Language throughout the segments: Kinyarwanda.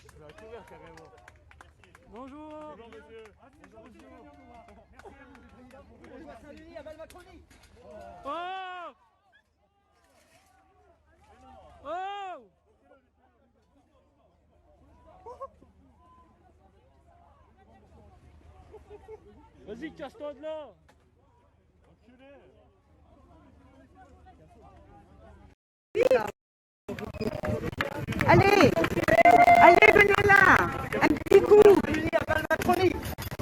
ça va courir carrément. Bonjour. Bonjour monsieur. Oh. Oh. Vas-y, casse-toi de là. Allez, allez, venez là. Un petit coup.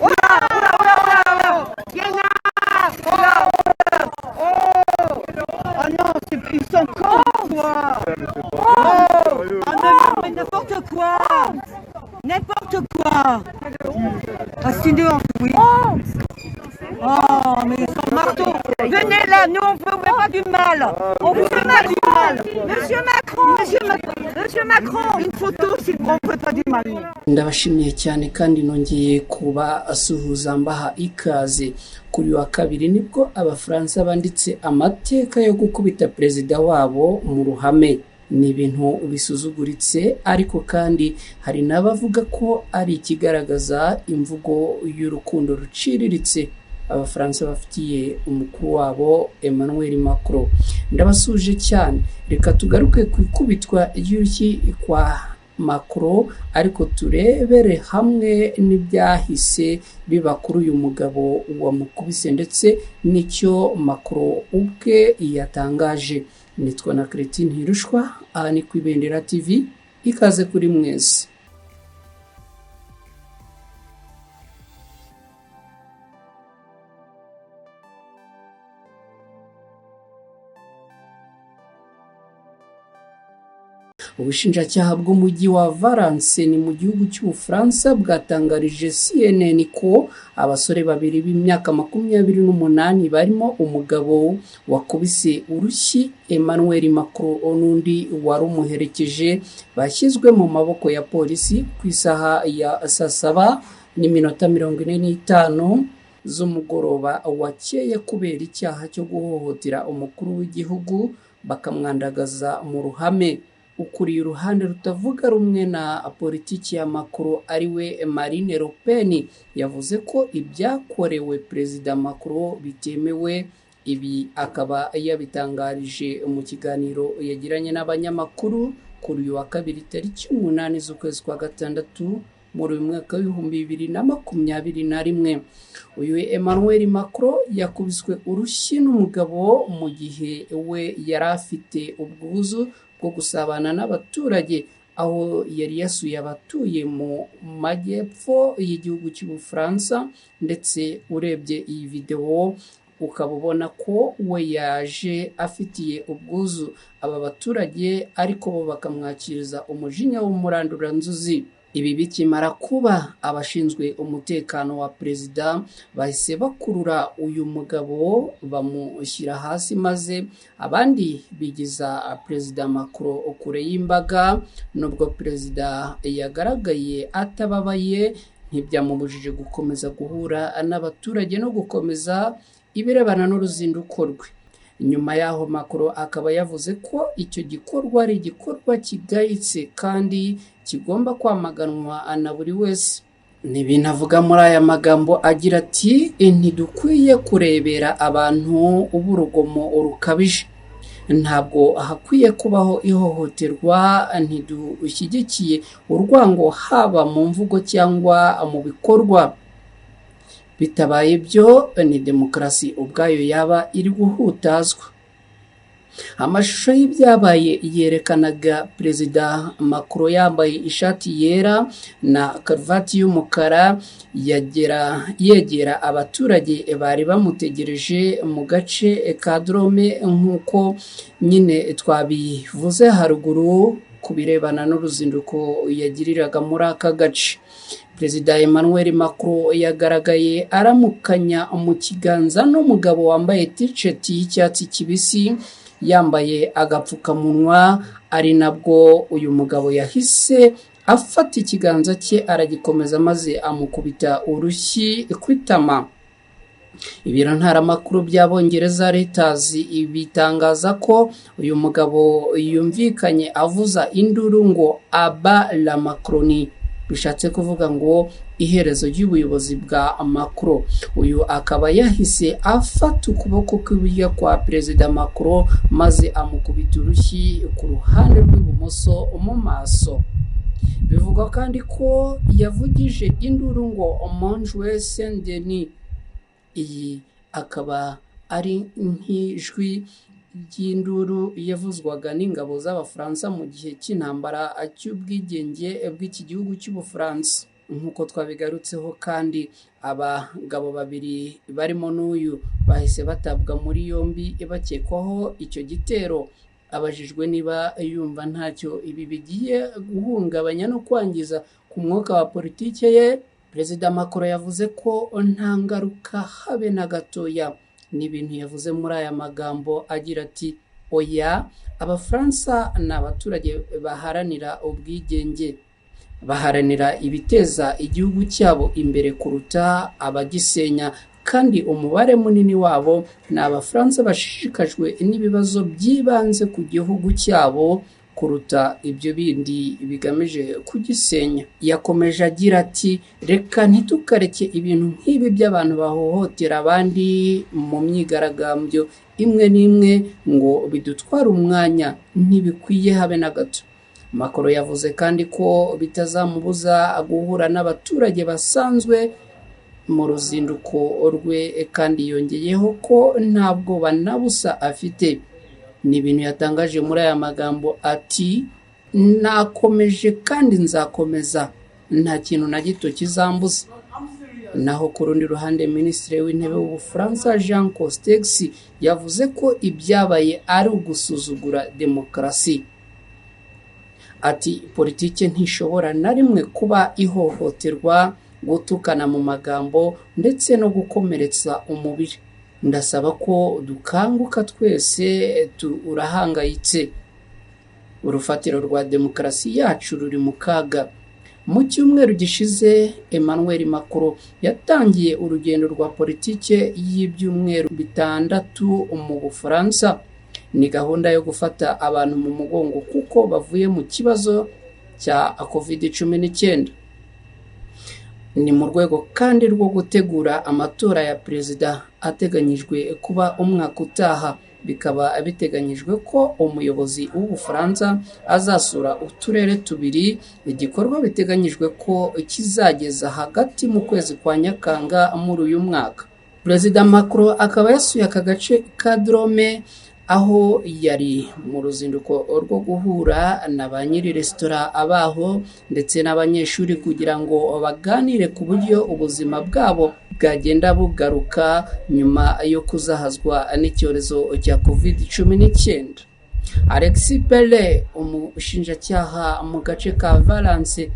Oh là, oh là, oh là, oh là. Viens là. Oh là, oh. Oh non, ils sont cons, quoi. Oh, non, mais n'importe quoi. N'importe quoi. Ah, c'est une honte, oui. Oh, mais ils sont marteaux. Venez là, nous on ne vous fait pas du mal. On vous fait pas du mal. Monsieur Macron, une photo s'il vous fait pas du mal. Ndabashimiye cyane kandi nongeye kuba asuhuza mbaha ikaze. Kuri wa kabiri nibwo abafaransa banditse amateka yo gukubita perezida wabo mu ruhame. Ni ibintu bisuzuguritse, ariko kandi hari n'abavuga ko ari ikigaragaza imvugo y'urukundo ruciriritse abafaransa bafitiye umukuru wabo Emmanuel Macron. Ndabasuje cyane. Reka tugaruke ku ikubitwa ry'urushyi kwa Macron, ariko turebere hamwe n'ibyahise biba kuri uyu mugabo wamukubise ndetse n'icyo Macron ubwe yatangaje. Nitwa na Cretine Hirushwa, aha ni ku Ibendera TV, ikaze kuri mwese. Ubushinjacyaha bw'umujyi wa Valence ni mu gihugu cy'Ubufaransa bwatangarije CNN ko abasore babiri b'imyaka 28 barimo umugabo wakubise urushyi Emmanuel Macron n'undi wari umuherekeje bashyizwe mu maboko ya polisi ku isaha ya 7:45 z'umugoroba wakeye kubera icyaha cyo guhohotera umukuru w'igihugu bakamwandagaza mu ruhame. Ukuriye uruhande rutavuga rumwe na politiki ya Macron ariwe Marine Le Pen yavuze ko ibyakorewe Perezida Macron bitemewe. Ibi akaba yabitangarije mu kiganiro yagiranye n'abanyamakuru kuri uyu wa kabiri tariki 8 z'ukwezi kwa gatandatu muri mwaka w'2021. Uyu Emmanuel Macron yakubiswe urushyi n'umugabo mu gihe we yari afite ubwuzu bwo gusabana n'abaturage, aho yari yasuye abatuye mu majyepfo y'igihugu cy'Ubufaransa. Ndetse urebye iyi video ukabona ko we yaje afitiye ubwuzu aba baturage, ariko bo bakamwakiriza umujinya w'umuranduranzuzi. Ibi bikimara kuba, abashinzwe umutekano wa perezida bahise bakurura uyu mugabo bamushyira hasi, maze abandi bigiza perezida Macron kure y'imbaga. Nubwo perezida yagaragaye atababaye, ntibyamubujije gukomeza guhura n'abaturage no gukomeza ibirebana n'uruzinduko rwe. Nyuma yaho Macron akaba yavuze ko icyo gikorwa ari igikorwa kigayitse kandi kigomba kwamaganwa na buri wese. Nibinavuga muri aya magambo agira ati, ntidukwiye kurebera abantu uburugomo urukabije. Ntabwo hakwiye kubaho ihohoterwa, ntidushyigikiye urwango haba mu mvugo cyangwa mu bikorwa. Bitabaye ibyo ni demokarasi ubwayo yaba iri guhutazwa. Amashusho y'ibyabaye yerekanaga Perezida Macron yambaye ishati yera na karuvati y'umukara yegera abaturage bari bamutegereje mu gace ka Drôme, nk'uko nyine twabivuze haruguru ku birebana n'uruzinduko yagiriraga muri aka gace. Perezida Emmanuel Macron yagaragaye aramukanya mu kiganza n'umugabo wambaye t-shirt y'icyatsi kibisi yambaye agapfukamunwa, ari nabwo uyu mugabo yahise afata ikiganza cye aragikomeza maze amukubita urushyi kwitama. ibiro ntaramakuru by'abongereza Reuters bitangaza ko uyu mugabo yumvikanye avuza induru ngo aba la Macroni, bishatse kuvuga ngo iherezo ry'ubuyobozi bwa Macron. Uyu akaba yahise afata ukuboko kw'iburyo kwa Perezida Macron maze amukubita urushyi ku ruhande rw'ibumoso mu maso. Bivugwa kandi ko yavugije induru ngo Monjwe Saint-Denis. Iyi akaba ari nk'ijwi ry'induru yavuzwaga n'ingabo z'Abafaransa mu gihe cy'intambara cy'ubwigenge bw'iki gihugu cy'Ubufaransa. Nk'uko twabigarutseho kandi abagabo babiri barimo n'uyu bahise batabwa muri yombi bakekwaho icyo gitero. Abajijwe niba yumva ntacyo ibi bigiye guhungabanya no kwangiza ku mwuka wa politike ye, Perezida Macron yavuze ko nta ngaruka habe na gatoya. Ni ibintu yavuze muri aya magambo agira ati oya, Abafaransa ni abaturage baharanira ubwigenge, baharanira ibiteza igihugu cyabo imbere kuruta abagisenya, kandi umubare munini wabo ni Abafaransa bashishikajwe n'ibibazo by'ibanze ku gihugu cyabo kuruta ibyo bindi bigamije kugisenya. Yakomeje agira ati reka ntitukareke ibintu nk'ibi by'abantu bahohotera abandi mu myigaragambyo imwe n'imwe ngo bidutware umwanya, ntibikwiye habe na gato. Macron yavuze kandi ko bitazamubuza guhura n'abaturage basanzwe mu ruzinduko rwe, kandi yongeyeho ko ntabwo banabusa afite. Ni ibintu yatangaje muri aya magambo ati nakomeje kandi nzakomeza, nta kintu na gito kizambuza. Naho ku rundi ruhande Minisitiri w'Intebe w'Ubufaransa Jean Castex yavuze ko ibyabaye ari ugusuzugura demokarasi. Ati politike ntishobora na rimwe kuba ihohoterwa, gutukana mu magambo ndetse no gukomeretsa umubiri. Ndasaba ko dukanguka twese, turahangayitse. Urufatiro rwa demokarasi yacu ruri mu kaga. Mu cyumweru gishize Emmanuel Macron yatangiye urugendo rwa politike y'ibyumweru 6 mu Bufaransa. Ni gahunda yo gufata abantu mu mugongo kuko bavuye mu kibazo cya COVID-19. Ni mu rwego kandi rwo gutegura amatora ya perezida ateganyijwe kuba umwaka utaha. Bikaba biteganyijwe ko umuyobozi w'Ubufaransa azasura uturere tubiri, igikorwa biteganyijwe ko kizageza hagati mu kwezi kwa Nyakanga muri uyu mwaka. Perezida Macron akaba yasuye aka gace ka Drôme, aho yari mu ruzinduko rwo guhura na ba nyiri resitora abaho ndetse n'abanyeshuri kugira ngo baganire ku buryo ubuzima bwabo bwagenda bugaruka nyuma yo kuzahazwa n'icyorezo cya COVID-19. Alexis Pelle, umushinjacyaha mu gace ka Valence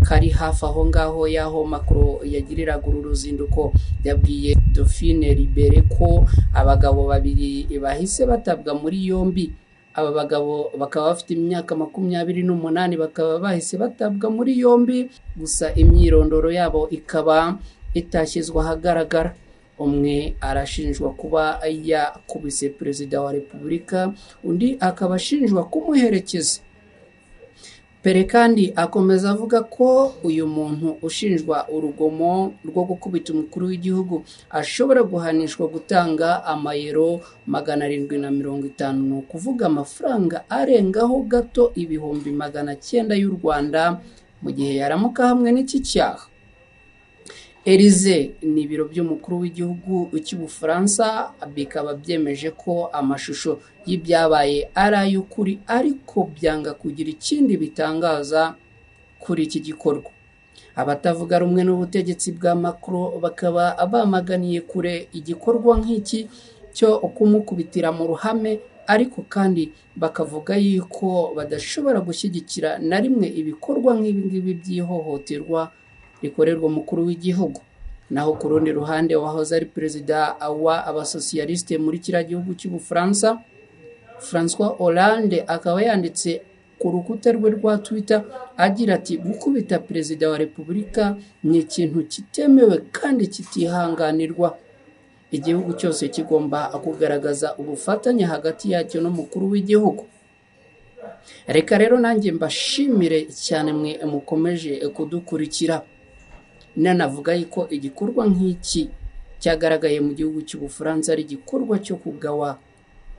kari hafi aho ngaho y'aho Macron yagiriraga uru ruzinduko, yabwiye Dauphine Libéré ko abagabo babiri bahise batabwa muri yombi. Aba bagabo bakaba bafite imyaka 28, bakaba bahise batabwa muri yombi, gusa imyirondoro yabo ikaba itashyizwe ahagaragara. Umwe arashinjwa kuba yakubise Perezida wa Repubulika, undi akaba ashinjwa kumuherekeza. Pere kandi akomeza avuga ko uyu muntu ushinjwa urugomo rwo gukubita umukuru w'igihugu ashobora guhanishwa gutanga amayero 750, ni ukuvuga amafaranga arengaho gato ibihumbi 900 y'u Rwanda mu gihe yaramuka hamwe n'iki cyaha. Élysée ni ibiro by'umukuru w'igihugu cy'Ubufaransa, bikaba byemeje ko amashusho y'ibyabaye ari ay'ukuri, ariko byanga kugira ikindi bitangaza kuri iki gikorwa. Abatavuga rumwe n'ubutegetsi bwa Macron bakaba bamaganiye kure igikorwa nk'iki cyo kumukubitira mu ruhame, ariko kandi bakavuga yuko badashobora gushyigikira na rimwe ibikorwa nk'ibi ngibi by'ihohoterwa rikorerwa umukuru w'igihugu. Naho ku rundi ruhande wahoze ari perezida wa abasosiyaliste muri kiriya gihugu cy'Ubufaransa, François Hollande, akaba yanditse ku rukuta rwe rwa Twitter agira ati gukubita perezida wa Repubulika ni ikintu kitemewe kandi kitihanganirwa. igihugu cyose kigomba kugaragaza ubufatanye hagati yacyo n'umukuru w'igihugu. Reka rero nanjye mbashimire cyane mwe mukomeje kudukurikira. Nanavuga yuko igikorwa nk'iki cyagaragaye mu gihugu cy'Ubufaransa ari igikorwa cyo kugawa,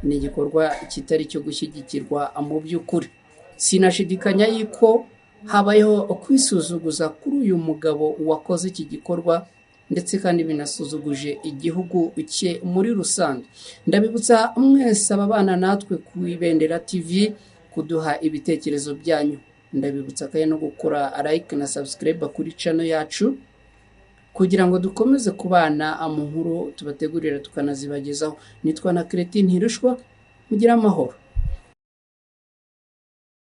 ni igikorwa kitari cyo gushyigikirwa mu by'ukuri. Sinashidikanya yuko habayeho kwisuzuguza kuri uyu mugabo wakoze iki gikorwa, ndetse kandi binasuzuguje igihugu cye muri rusange. Ndabibutsa mwese ababana natwe ku Ibendera TV kuduha ibitekerezo byanyu. Ndabibutsa kandi no gukora like na subscribe kuri channel yacu kugira ngo dukomeze kubana mu nkuru tubategurira tukanazibagezaho. Nitwa na Cretin Hirushwa, mugira amahoro.